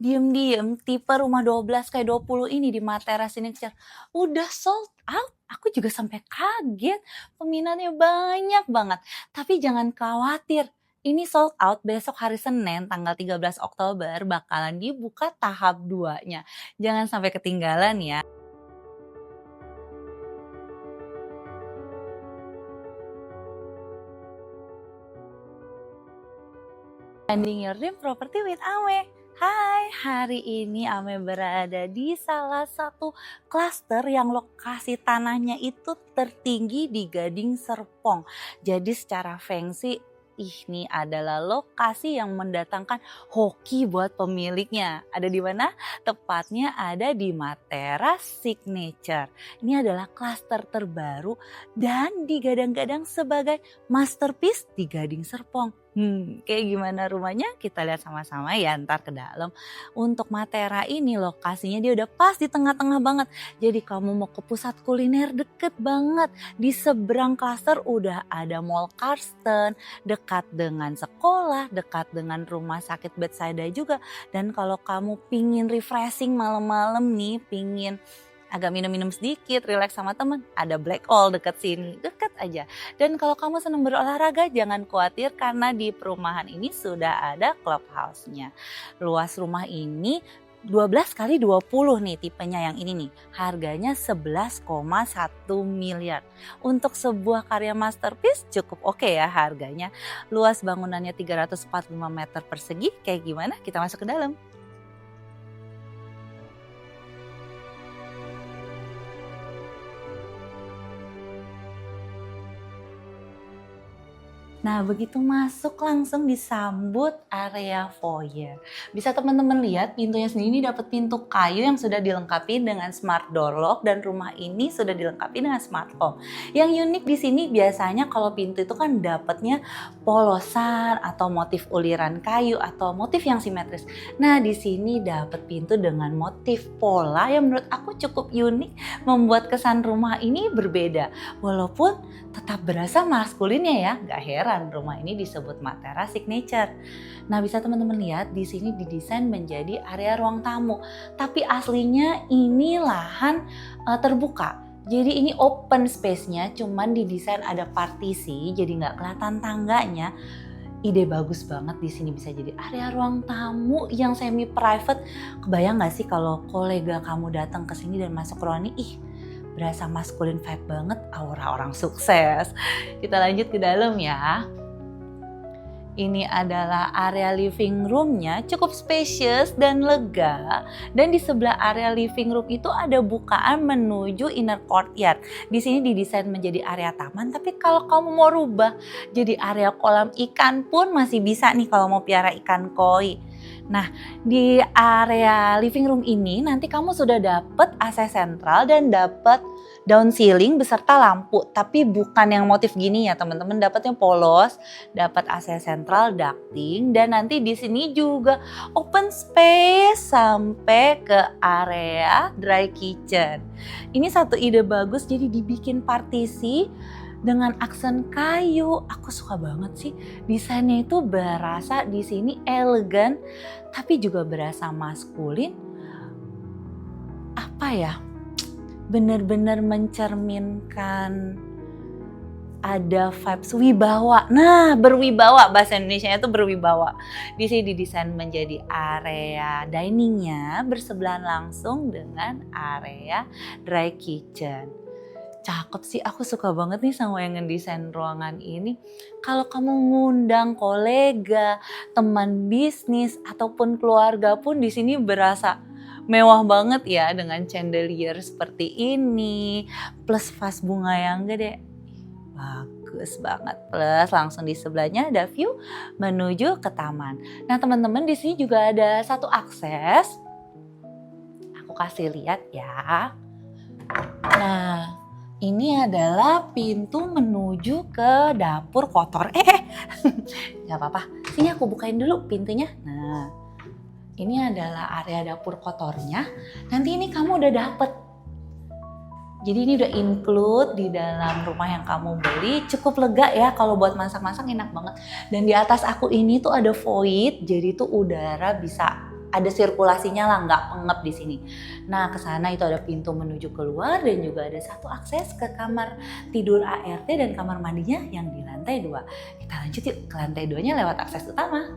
Diem-diem tipe rumah 12 kayak 20 ini di Matera Signature udah sold out. Aku juga sampai kaget, peminatnya banyak banget. Tapi jangan khawatir, ini sold out besok hari Senin tanggal 13 Oktober bakalan dibuka tahap 2-nya. Jangan sampai ketinggalan ya. Ending Your Dream Property with Ame. Hai, hari ini Ame berada di salah satu klaster yang lokasi tanahnya itu tertinggi di Gading Serpong. Jadi secara feng shui, ini adalah lokasi yang mendatangkan hoki buat pemiliknya. Ada di mana? Tepatnya ada di Matera Signature. Ini adalah klaster terbaru dan digadang-gadang sebagai masterpiece di Gading Serpong. Kayak gimana rumahnya? Kita lihat sama-sama ya ntar ke dalam. Untuk Matera ini lokasinya dia udah pas di tengah-tengah banget. Jadi kamu mau ke pusat kuliner deket banget. Di seberang klaster udah ada Mall Karsten, dekat dengan sekolah, dekat dengan rumah sakit Bethsaida juga. Dan kalau kamu pingin refreshing malam-malam nih, pingin agak minum-minum sedikit, relax sama temen, ada Black All deket sini, deket aja. Dan kalau kamu senang berolahraga, jangan khawatir karena di perumahan ini sudah ada clubhouse-nya. Luas rumah ini 12 kali 20 nih tipenya yang ini nih. Harganya 11,1 miliar. Untuk sebuah karya masterpiece cukup oke ya harganya. Luas bangunannya 345 meter persegi. Kayak gimana? Kita masuk ke dalam. Nah, begitu masuk langsung disambut area foyer. Bisa teman-teman lihat pintunya sendiri ini dapat pintu kayu yang sudah dilengkapi dengan smart door lock dan rumah ini sudah dilengkapi dengan smart home. Yang unik di sini biasanya kalau pintu itu kan dapatnya polosan atau motif uliran kayu atau motif yang simetris. Nah, di sini dapat pintu dengan motif pola yang menurut aku cukup unik, membuat kesan rumah ini berbeda. Walaupun tetap berasa maskulinnya ya, gak heran rumah ini disebut Matera Signature. Nah, bisa teman-teman lihat di sini didesain menjadi area ruang tamu, tapi aslinya ini lahan terbuka. Jadi ini open space-nya, cuman didesain ada partisi, jadi nggak kelihatan tangganya. Ide bagus banget, di sini bisa jadi area ruang tamu yang semi private. Kebayang nggak sih kalau kolega kamu datang ke sini dan masuk ruang ini, berasa maskulin vibe banget, aura orang sukses. Kita lanjut ke dalam ya. Ini adalah area living room-nya, cukup spacious dan lega. Dan di sebelah area living room itu ada bukaan menuju inner courtyard. Di sini didesain menjadi area taman, tapi kalau kamu mau rubah jadi area kolam ikan pun masih bisa nih kalau mau piara ikan koi. Nah, di area living room ini nanti kamu sudah dapat AC sentral dan dapat down ceiling beserta lampu, tapi bukan yang motif gini ya teman-teman, dapatnya polos, dapat AC sentral, ducting, dan nanti di sini juga open space sampai ke area dry kitchen. Ini satu ide bagus, jadi dibikin partisi dengan aksen kayu. Aku suka banget sih, desainnya itu berasa di sini elegan, tapi juga berasa maskulin. Apa ya? Benar-benar mencerminkan ada vibes wibawa. Nah, berwibawa, bahasa Indonesianya itu berwibawa. Di sini didesain menjadi area diningnya bersebelahan langsung dengan area dry kitchen. Cakep sih, aku suka banget nih sama yang ngedesain ruangan ini. Kalau kamu ngundang kolega, teman bisnis ataupun keluarga pun di sini berasa mewah banget ya dengan chandelier seperti ini, plus vas bunga yang gede. Bagus banget. Plus langsung di sebelahnya ada view menuju ke taman. Nah, teman-teman di sini juga ada satu akses. Aku kasih lihat ya. Nah, ini adalah pintu menuju ke dapur kotor. Gak apa-apa. Sini aku bukain dulu pintunya. Nah, ini adalah area dapur kotornya. Nanti ini kamu udah dapet. Jadi ini udah include di dalam rumah yang kamu beli. Cukup lega ya, kalau buat masak-masak enak banget. Dan di atas aku ini tuh ada void, jadi tuh udara bisa ada sirkulasinya lah, nggak pengep di sini. Nah, ke sana itu ada pintu menuju keluar dan juga ada satu akses ke kamar tidur ART dan kamar mandinya yang di lantai 2. Kita lanjut yuk ke lantai 2-nya lewat akses utama.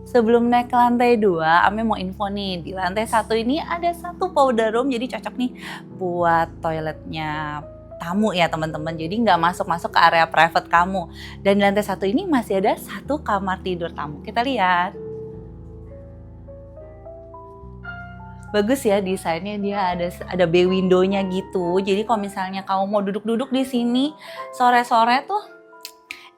Sebelum naik ke lantai 2, Ame mau info nih, di lantai 1 ini ada satu powder room, jadi cocok nih buat toiletnya tamu ya teman-teman, jadi nggak masuk-masuk ke area private kamu. Dan di lantai 1 ini masih ada satu kamar tidur tamu, kita lihat. Bagus ya desainnya, dia ada bay window-nya gitu, jadi kalau misalnya kamu mau duduk-duduk di sini sore-sore tuh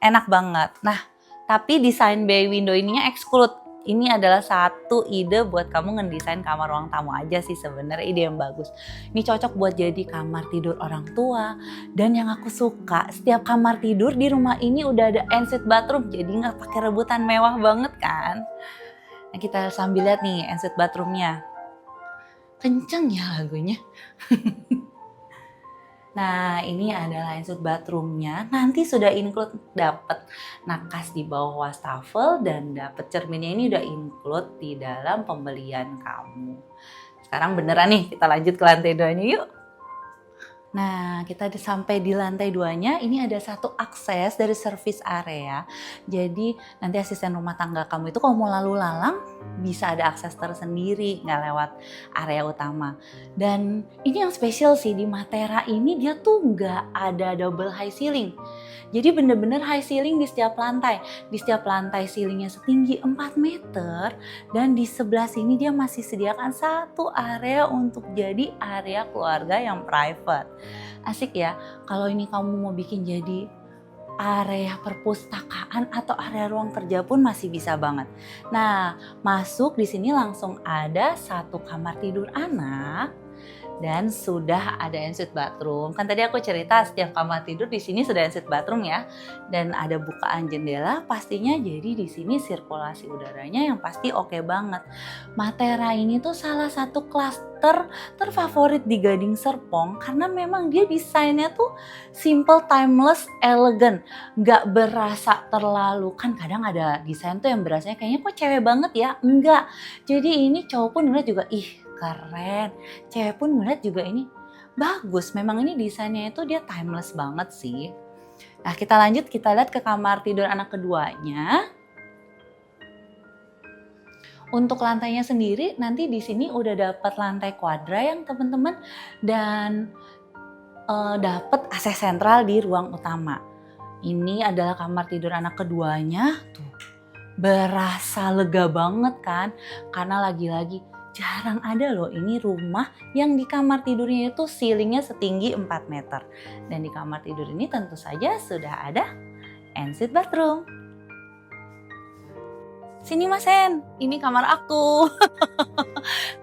enak banget. Nah, tapi desain bay window ininya exclude. Ini adalah satu ide buat kamu ngedesain kamar ruang tamu aja sih sebenarnya, ide yang bagus. Ini cocok buat jadi kamar tidur orang tua. Dan yang aku suka, setiap kamar tidur di rumah ini udah ada ensuite bathroom, jadi nggak pakai rebutan mewah banget kan. Nah, kita sambil lihat nih ensuite bathroomnya. Kenceng ya lagunya. Nah, ini adalah ensuite bathroomnya. Nanti sudah include dapat nakas di bawah wastafel dan dapat cerminnya, ini udah include di dalam pembelian kamu. Sekarang beneran nih, kita lanjut ke lantai 2-nya yuk. Nah, kita sampai di lantai 2-nya, ini ada satu akses dari service area. Jadi nanti asisten rumah tangga kamu itu kalau mau lalu lalang bisa ada akses tersendiri, nggak lewat area utama. Dan ini yang spesial sih, di Matera ini dia tuh nggak ada double high ceiling. Jadi bener-bener high ceiling di setiap lantai. Di setiap lantai ceilingnya setinggi 4 meter. Dan di sebelah sini dia masih sediakan satu area untuk jadi area keluarga yang private. Asik ya, kalau ini kamu mau bikin jadi area perpustakaan atau area ruang kerja pun masih bisa banget. Nah, masuk di sini langsung ada satu kamar tidur anak dan sudah ada ensuite bathroom. Kan tadi aku cerita setiap kamar tidur di sini sudah ensuite bathroom ya. Dan ada bukaan jendela pastinya, jadi di sini sirkulasi udaranya yang pasti oke banget. Matera ini tuh salah satu klaster terfavorit di Gading Serpong karena memang dia desainnya tuh simple, timeless, elegan. Nggak berasa terlalu, kan kadang ada desain tuh yang berasanya kayaknya kok cewek banget ya. Enggak. Jadi ini cowok pun ngeliat juga keren, cewek pun ngeliat juga ini bagus. Memang ini desainnya itu dia timeless banget sih. Nah, kita lanjut, kita lihat ke kamar tidur anak keduanya. Untuk lantainya sendiri nanti di sini udah dapat lantai kuadra yang teman-teman, dan dapat AC sentral di ruang utama. Ini adalah kamar tidur anak keduanya, tuh berasa lega banget kan, karena lagi-lagi jarang ada loh ini rumah yang di kamar tidurnya itu ceilingnya setinggi 4 meter. Dan di kamar tidur ini tentu saja sudah ada ensuite bathroom. Sini Mas Hen, ini kamar aku.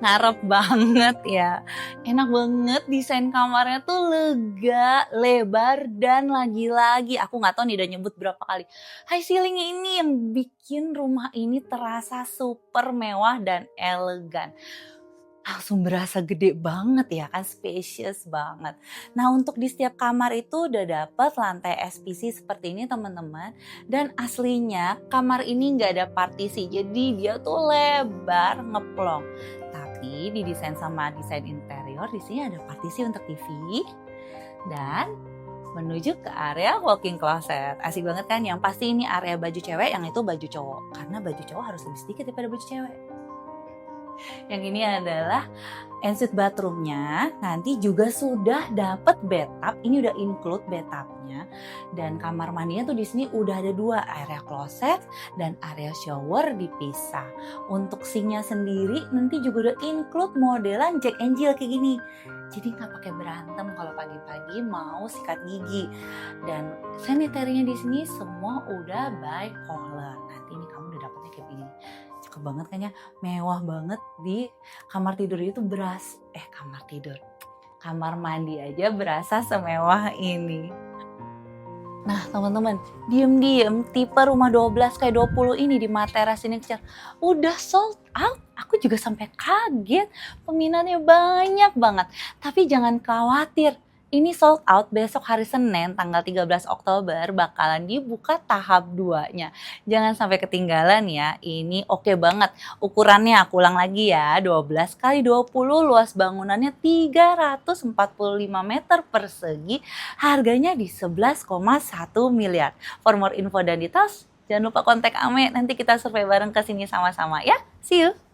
Ngarep banget ya. Enak banget, desain kamarnya tuh lega, lebar, dan lagi-lagi aku gak tahu nih udah nyebut berapa kali. High ceiling ini yang bikin rumah ini terasa super mewah dan elegan. Langsung berasa gede banget ya kan, spacious banget. Nah, untuk di setiap kamar itu udah dapat lantai SPC seperti ini teman-teman. Dan aslinya kamar ini nggak ada partisi, jadi dia tuh lebar ngeplong. Tapi didesain sama desain interior, di sini ada partisi untuk TV dan menuju ke area walk-in closet. Asik banget kan? Yang pasti ini area baju cewek, yang itu baju cowok. Karena baju cowok harus lebih sedikit daripada baju cewek. Yang ini adalah ensuite bathroomnya. Nanti juga sudah dapat bathtub. Ini udah include bathtubnya. Dan kamar mandinya tuh di sini udah ada 2, area closet dan area shower dipisah. Untuk sinknya sendiri nanti juga udah include modelan Jack and Jill kayak gini. Jadi nggak pakai berantem kalau pagi-pagi mau sikat gigi. Dan sanitarinya di sini semua udah by color. Nanti ini kamu udah dapetnya kayak begini. Cakep banget kan ya, mewah banget. Di kamar tidur itu kamar mandi aja berasa semewah ini. Nah teman-teman, diem-diem tipe rumah 12 kayak 20 ini di Matera Signature udah sold out. Aku juga sampai kaget, peminatnya banyak banget. Tapi jangan khawatir, Ini sold out besok hari Senin tanggal 13 Oktober bakalan dibuka tahap 2-nya. Jangan sampai ketinggalan ya, ini oke banget. Ukurannya aku ulang lagi ya, 12 kali 20, luas bangunannya 345 meter persegi, harganya di 11,1 miliar. For more info dan details, jangan lupa kontak Ame, nanti kita survei bareng ke sini sama-sama ya. See you!